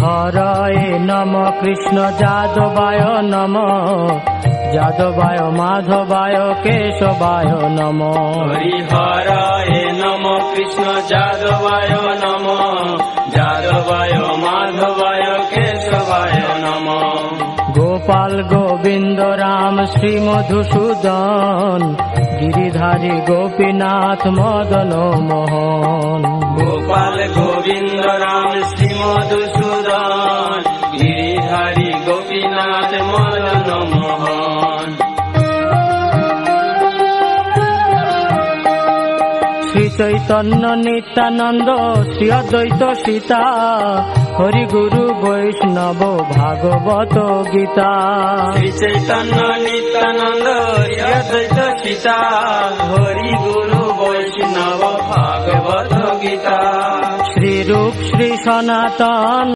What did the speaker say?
হরায় নম কৃষ্ণ যাদবায় নম, যাদবায় মাধবায় কেশবায় নম। হরিহরায় নম কৃষ্ণ যাদবায় নম, যাদবায় মাধবায় কেশবায় নম। গোপাল গোবিন্দ রাম শ্রী মধুসূদন, গিরিধারী গোপীনাথ মদন মোহন। গোপাল গোবিন্দ রাম শ্রী মধুসূদন, গিরিধারী গোপীনাথ মদন মোহন। শ্রী চৈতন্য নিত্যানন্দ শ্রী অদ্বৈত সীতা, হরি গুরু বৈষ্ণব ভাগবত গীতা। শ্রী চৈতন্য নিত্যানন্দ শ্রী অদ্বৈত সীতা, হরি গুরু বৈষ্ণব ভাগবত গীতা। শ্রী রূপ শ্রী সনাতন